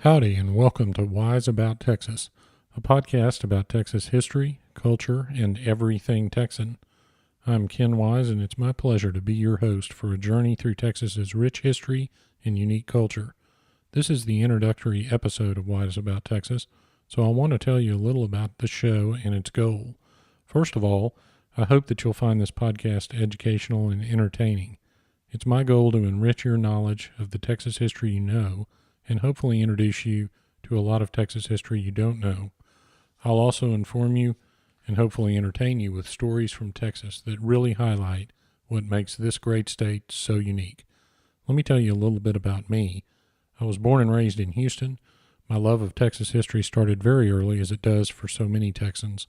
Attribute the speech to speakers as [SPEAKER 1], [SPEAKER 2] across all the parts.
[SPEAKER 1] Howdy, and welcome to Wise About Texas, a podcast about Texas history, culture, and everything Texan. I'm Ken Wise, and it's my pleasure to be your host for a journey through Texas's rich history and unique culture. This is the introductory episode of Wise About Texas, so I want to tell you a little about the show and its goal. First of all, I hope that you'll find this podcast educational and entertaining. It's my goal to enrich your knowledge of the Texas history you know, and hopefully introduce you to a lot of Texas history you don't know. I'll also inform you and hopefully entertain you with stories from Texas that really highlight what makes this great state so unique. Let me tell you a little bit about me. I was born and raised in Houston. My love of Texas history started very early, as it does for so many Texans.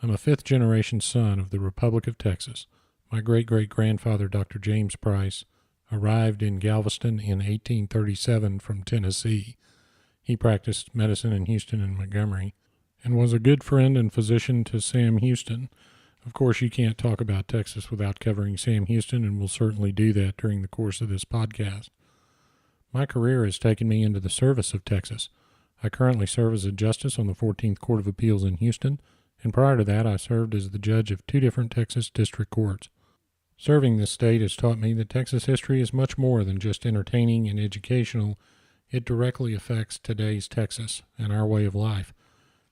[SPEAKER 1] I'm a fifth-generation son of the Republic of Texas. My great-great-grandfather, Dr. James Price, arrived in Galveston in 1837 from Tennessee. He practiced medicine in Houston and Montgomery and was a good friend and physician to Sam Houston. Of course, you can't talk about Texas without covering Sam Houston, and we'll certainly do that during the course of this podcast. My career has taken me into the service of Texas. I currently serve as a justice on the 14th Court of Appeals in Houston, and prior to that, I served as the judge of 2 different Texas district courts. Serving this state has taught me that Texas history is much more than just entertaining and educational. It directly affects today's Texas and our way of life.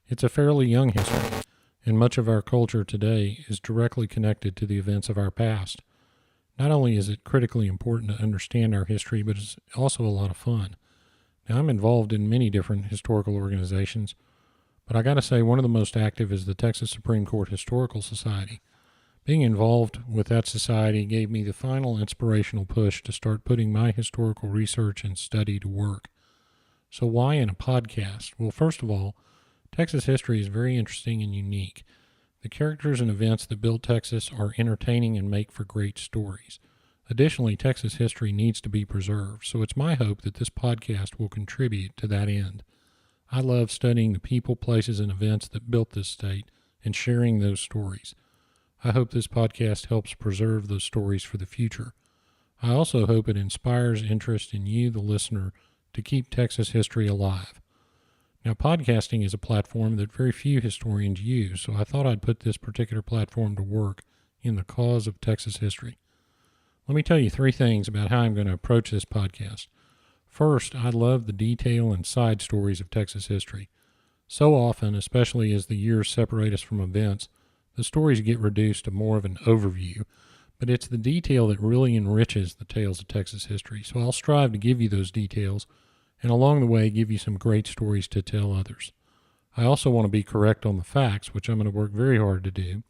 [SPEAKER 1] It's a fairly young history, and much of our culture today is directly connected to the events of our past. Not only is it critically important to understand our history, but it's also a lot of fun. Now, I'm involved in many different historical organizations, but I gotta say one of the most active is the Texas Supreme Court Historical Society. Being involved with that society gave me the final inspirational push to start putting my historical research and study to work. So why in a podcast? Well, first of all, Texas history is very interesting and unique. The characters and events that built Texas are entertaining and make for great stories. Additionally, Texas history needs to be preserved, so it's my hope that this podcast will contribute to that end. I love studying the people, places, and events that built this state and sharing those stories. I hope this podcast helps preserve those stories for the future. I also hope it inspires interest in you, the listener, to keep Texas history alive. Now, podcasting is a platform that very few historians use, so I thought I'd put this particular platform to work in the cause of Texas history. Let me tell you 3 things about how I'm going to approach this podcast. First, I love the detail and side stories of Texas history. So often, especially as the years separate us from events, the stories get reduced to more of an overview, but it's the detail that really enriches the tales of Texas history. So I'll strive to give you those details, and along the way give you some great stories to tell others. I also want to be correct on the facts, which I'm going to work very hard to do.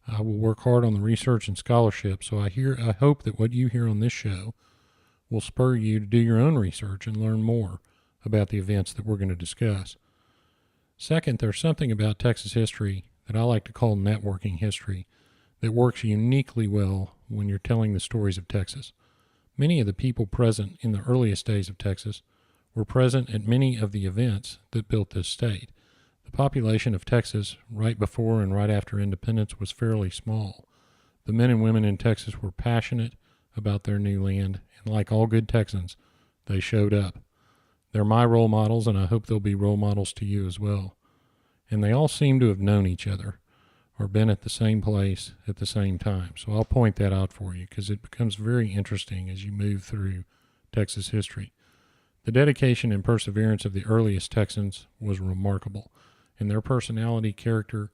[SPEAKER 1] I will work hard on the research and scholarship, so I hope that what you hear on this show will spur you to do your own research and learn more about the events that we're going to discuss. Second, there's something about Texas history that I like to call networking history that works uniquely well when you're telling the stories of Texas. Many of the people present in the earliest days of Texas were present at many of the events that built this state. The population of Texas right before and right after independence was fairly small. The men and women in Texas were passionate about their new land, and like all good Texans, they showed up. They're my role models, and I hope they'll be role models to you as well. And they all seem to have known each other or been at the same place at the same time. So I'll point that out for you because it becomes very interesting as you move through Texas history. The dedication and perseverance of the earliest Texans was remarkable, and their personality, character,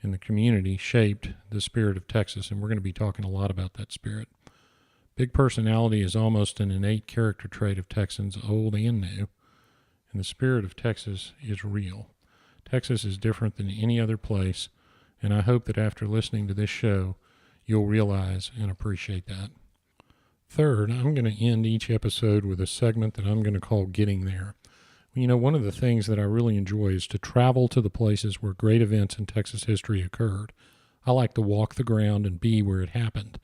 [SPEAKER 1] and the community shaped the spirit of Texas, and we're going to be talking a lot about that spirit. Big personality is almost an innate character trait of Texans, old and new, and the spirit of Texas is real. Texas is different than any other place, and I hope that after listening to this show, you'll realize and appreciate that. Third, I'm going to end each episode with a segment that I'm going to call Getting There. You know, one of the things that I really enjoy is to travel to the places where great events in Texas history occurred. I like to walk the ground and be where it happened.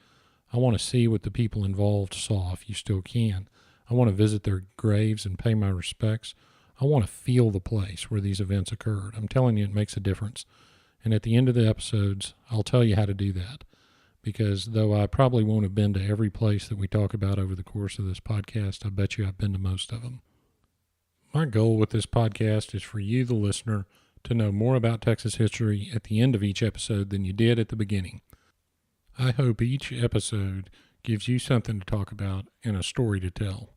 [SPEAKER 1] I want to see what the people involved saw, if you still can. I want to visit their graves and pay my respects. I want to feel the place where these events occurred. I'm telling you, it makes a difference. And at the end of the episodes, I'll tell you how to do that. Because though I probably won't have been to every place that we talk about over the course of this podcast, I bet you I've been to most of them. My goal with this podcast is for you, the listener, to know more about Texas history at the end of each episode than you did at the beginning. I hope each episode gives you something to talk about and a story to tell.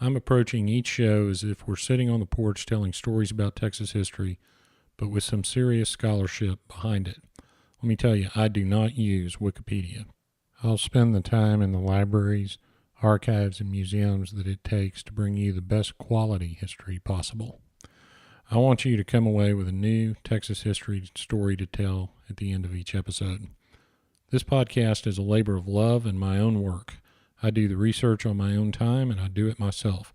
[SPEAKER 1] I'm approaching each show as if we're sitting on the porch telling stories about Texas history, but with some serious scholarship behind it. Let me tell you, I do not use Wikipedia. I'll spend the time in the libraries, archives, and museums that it takes to bring you the best quality history possible. I want you to come away with a new Texas history story to tell at the end of each episode. This podcast is a labor of love and my own work. I do the research on my own time, and I do it myself.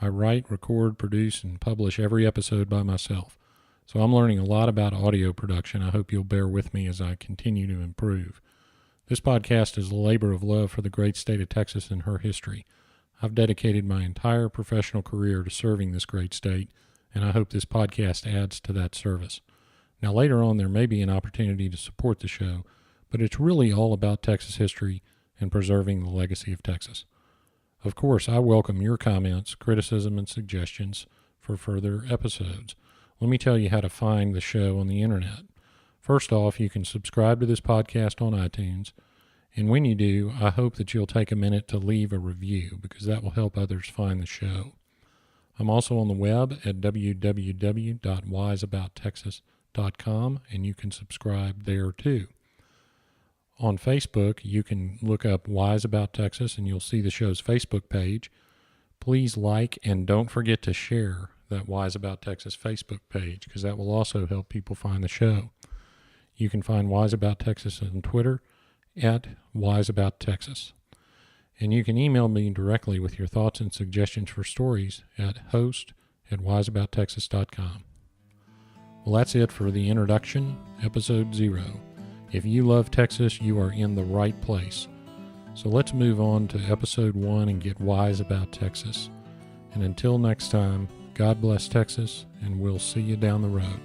[SPEAKER 1] I write, record, produce, and publish every episode by myself. So I'm learning a lot about audio production. I hope you'll bear with me as I continue to improve. This podcast is a labor of love for the great state of Texas and her history. I've dedicated my entire professional career to serving this great state, and I hope this podcast adds to that service. Now, later on, there may be an opportunity to support the show, but it's really all about Texas history and preserving the legacy of Texas. Of course, I welcome your comments, criticism, and suggestions for further episodes. Let me tell you how to find the show on the internet. First off, you can subscribe to this podcast on iTunes, and when you do, I hope that you'll take a minute to leave a review because that will help others find the show. I'm also on the web at www.wiseabouttexas.com, and you can subscribe there too. On Facebook, you can look up Wise About Texas, and you'll see the show's Facebook page. Please like and don't forget to share that Wise About Texas Facebook page because that will also help people find the show. You can find Wise About Texas on Twitter at Wise About Texas. And you can email me directly with your thoughts and suggestions for stories at host@wiseabouttexas.com. Well, that's it for the introduction, episode 0. If you love Texas, you are in the right place. So let's move on to episode 1 and get wise about Texas. And until next time, God bless Texas, and we'll see you down the road.